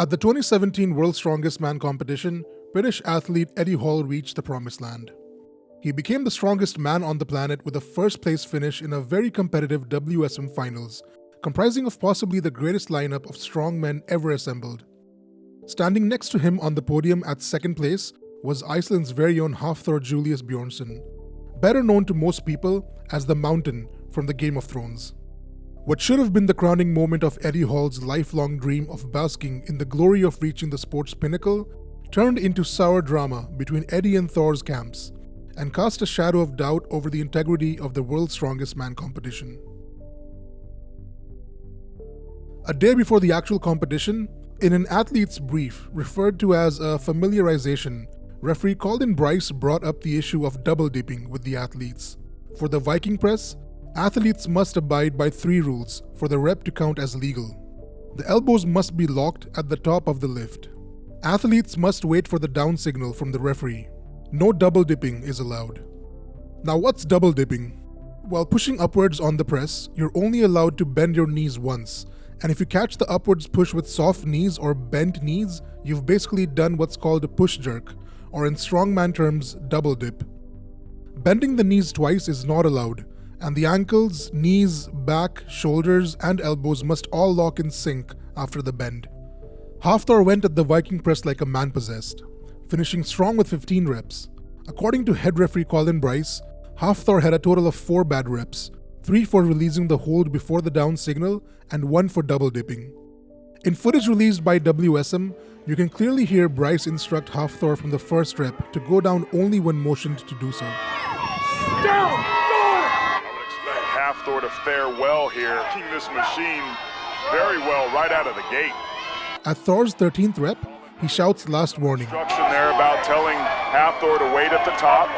At the 2017 World's Strongest Man competition, British athlete Eddie Hall reached the promised land. He became the strongest man on the planet with a first-place finish in a very competitive WSM finals, comprising of possibly the greatest lineup of strongmen ever assembled. Standing next to him on the podium at second place was Iceland's very own Hafthor Julius Bjornsson, better known to most people as the Mountain from the Game of Thrones. What should have been the crowning moment of Eddie Hall's lifelong dream of basking in the glory of reaching the sport's pinnacle turned into sour drama between Eddie and Thor's camps and cast a shadow of doubt over the integrity of the World's Strongest Man competition. A day before the actual competition, in an athlete's brief referred to as a familiarization, referee Colin Bryce brought up the issue of double dipping with the athletes. For the Viking press, athletes must abide by 3 rules for the rep to count as legal. The elbows must be locked at the top of the lift. Athletes must wait for the down signal from the referee. No double dipping is allowed. Now, what's double dipping? While pushing upwards on the press, you're only allowed to bend your knees once, and if you catch the upwards push with soft knees or bent knees, you've basically done what's called a push jerk, or in strongman terms, double dip. Bending the knees twice is not allowed, and the ankles, knees, back, shoulders, and elbows must all lock in sync after the bend. Hafthor went at the Viking press like a man possessed, finishing strong with 15 reps. According to head referee Colin Bryce, Hafthor had a total of 4 bad reps, 3 for releasing the hold before the down signal, and 1 for double dipping. In footage released by WSM, you can clearly hear Bryce instruct Hafthor from the first rep to go down only when motioned to do so. Down! Hafthor to fare well here, keeping this machine very well right out of the gate. At Thor's 13th rep, he shouts last warning. Instruction there about telling Hafthor to wait at the top.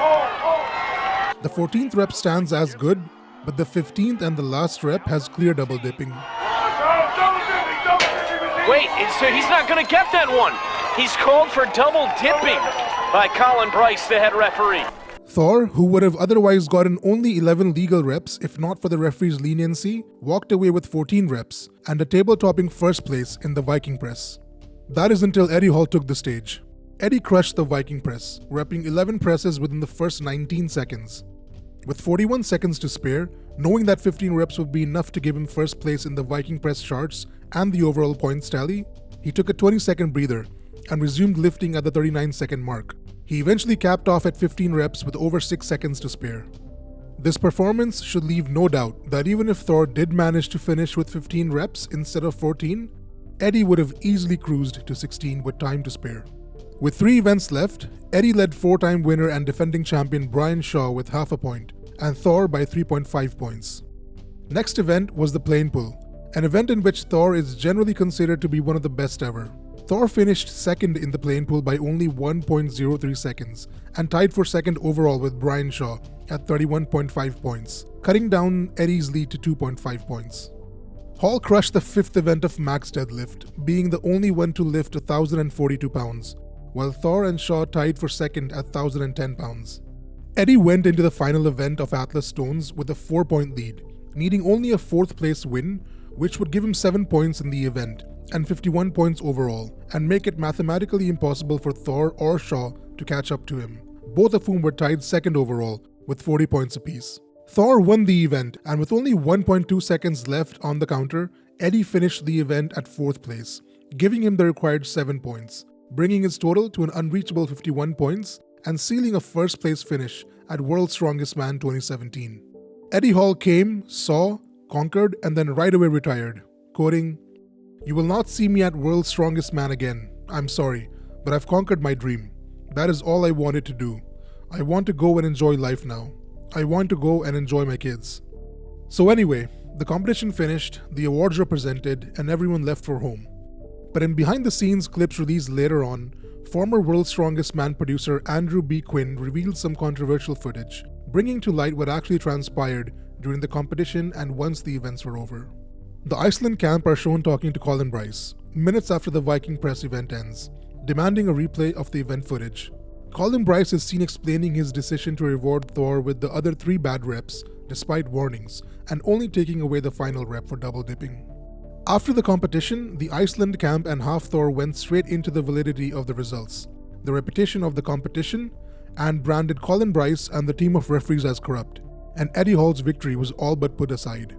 The 14th rep stands as good, but the 15th and the last rep has clear double dipping. Wait, so he's not going to get that one. He's called for double dipping by Colin Bryce, the head referee. Thor, who would have otherwise gotten only 11 legal reps if not for the referee's leniency, walked away with 14 reps and a table-topping first place in the Viking press. That is until Eddie Hall took the stage. Eddie crushed the Viking press, repping 11 presses within the first 19 seconds. With 41 seconds to spare, knowing that 15 reps would be enough to give him first place in the Viking press charts and the overall points tally, he took a 20-second breather and resumed lifting at the 39-second mark. He eventually capped off at 15 reps with over 6 seconds to spare. This performance should leave no doubt that even if Thor did manage to finish with 15 reps instead of 14, Eddie would have easily cruised to 16 with time to spare. With 3 events left, Eddie led 4-time winner and defending champion Brian Shaw with half a point, and Thor by 3.5 points. Next event was the plane pull, an event in which Thor is generally considered to be one of the best ever. Thor finished second in the plane pull by only 1.03 seconds and tied for second overall with Brian Shaw at 31.5 points, cutting down Eddie's lead to 2.5 points. Hall crushed the 5th event of max deadlift, being the only one to lift 1,042 pounds, while Thor and Shaw tied for second at 1,010 pounds. Eddie went into the final event of Atlas Stones with a 4-point lead, needing only a 4th place win, which would give him 7 points in the event and 51 points overall, and make it mathematically impossible for Thor or Shaw to catch up to him, both of whom were tied second overall with 40 points apiece. Thor won the event, and with only 1.2 seconds left on the counter, Eddie finished the event at 4th place, giving him the required 7 points, bringing his total to an unreachable 51 points and sealing a first place finish at World's Strongest Man 2017. Eddie Hall came, saw, conquered, and then right away retired, quoting, "You will not see me at World's Strongest Man again. I'm sorry, but I've conquered my dream. That is all I wanted to do. I want to go and enjoy life now. I want to go and enjoy my kids." So anyway, the competition finished, the awards were presented, and everyone left for home. But in behind-the-scenes clips released later on, former World's Strongest Man producer Andrew B. Quinn revealed some controversial footage, bringing to light what actually transpired during the competition and once the events were over. The Iceland camp are shown talking to Colin Bryce, minutes after the Viking press event ends, demanding a replay of the event footage. Colin Bryce is seen explaining his decision to reward Thor with the other 3 bad reps, despite warnings, and only taking away the final rep for double dipping. After the competition, the Iceland camp and Hafthor went straight into the validity of the results, the repetition of the competition, and branded Colin Bryce and the team of referees as corrupt, and Eddie Hall's victory was all but put aside.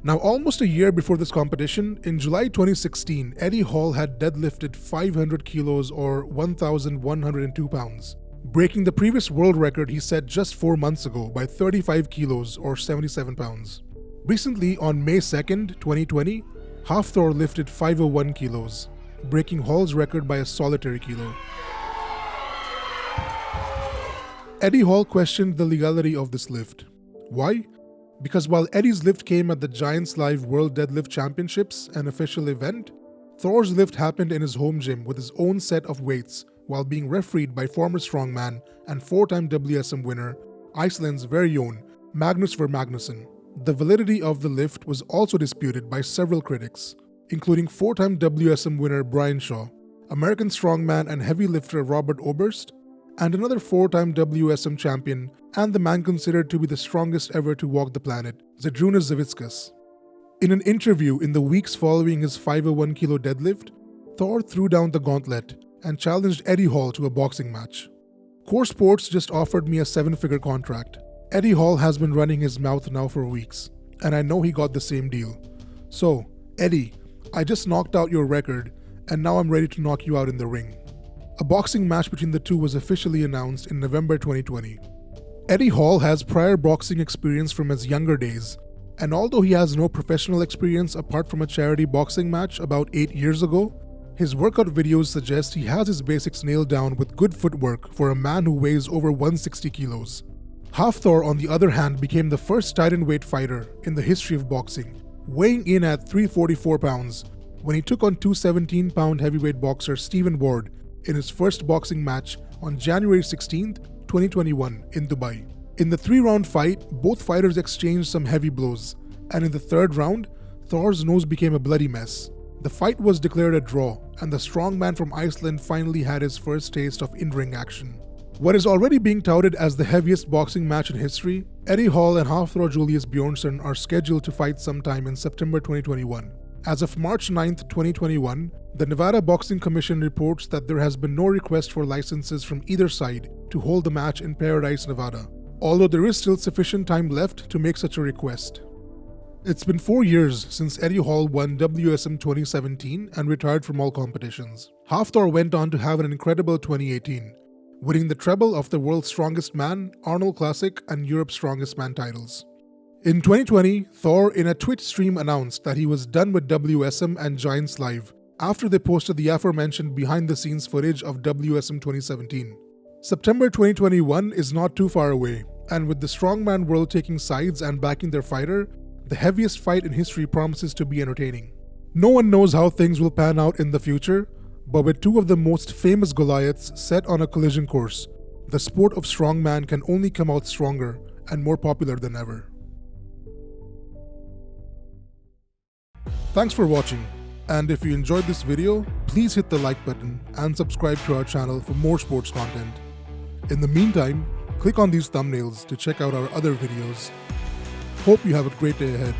Now, almost a year before this competition, in July 2016, Eddie Hall had deadlifted 500 kilos or 1,102 pounds, breaking the previous world record he set just 4 months ago by 35 kilos or 77 pounds. Recently, on May 2nd, 2020, Hafthor lifted 501 kilos, breaking Hall's record by a solitary kilo. Eddie Hall questioned the legality of this lift. Why? Because while Eddie's lift came at the Giants Live World Deadlift Championships, an official event, Thor's lift happened in his home gym with his own set of weights while being refereed by former strongman and 4-time WSM winner, Iceland's very own Magnus Magnusson. The validity of the lift was also disputed by several critics, including 4-time WSM winner Brian Shaw, American strongman and heavy lifter Robert Oberst, and another 4-time WSM champion and the man considered to be the strongest ever to walk the planet, Zydrunas Savickas. In an interview in the weeks following his 501 kilo deadlift, Thor threw down the gauntlet and challenged Eddie Hall to a boxing match. Core Sports just offered me a 7-figure contract. Eddie Hall has been running his mouth now for weeks, and I know he got the same deal. So, Eddie, I just knocked out your record, and now I'm ready to knock you out in the ring. A boxing match between the two was officially announced in November 2020. Eddie Hall has prior boxing experience from his younger days, and although he has no professional experience apart from a charity boxing match about 8 years ago, his workout videos suggest he has his basics nailed down with good footwork for a man who weighs over 160 kilos. Hafthor, on the other hand, became the first Titan weight fighter in the history of boxing, weighing in at 344 pounds when he took on 217-pound heavyweight boxer Stephen Ward in his first boxing match on January 16, 2021 in Dubai. In the 3-round fight, both fighters exchanged some heavy blows, and in the 3rd round, Thor's nose became a bloody mess. The fight was declared a draw, and the strongman from Iceland finally had his first taste of in-ring action. What is already being touted as the heaviest boxing match in history, Eddie Hall and Hafthor Julius Bjornsson are scheduled to fight sometime in September 2021. As of March 9, 2021, the Nevada Boxing Commission reports that there has been no request for licenses from either side to hold the match in Paradise, Nevada, although there is still sufficient time left to make such a request. It's been 4 years since Eddie Hall won WSM 2017 and retired from all competitions. Hafthor went on to have an incredible 2018, winning the treble of the World's Strongest Man, Arnold Classic, and Europe's Strongest Man titles. In 2020, Thor in a Twitch stream announced that he was done with WSM and Giants Live after they posted the aforementioned behind-the-scenes footage of WSM 2017. September 2021 is not too far away, and with the strongman world taking sides and backing their fighter, the heaviest fight in history promises to be entertaining. No one knows how things will pan out in the future, but with two of the most famous Goliaths set on a collision course, the sport of strongman can only come out stronger and more popular than ever. Thanks for watching, and if you enjoyed this video, please hit the like button and subscribe to our channel for more sports content. In the meantime, click on these thumbnails to check out our other videos. Hope you have a great day ahead.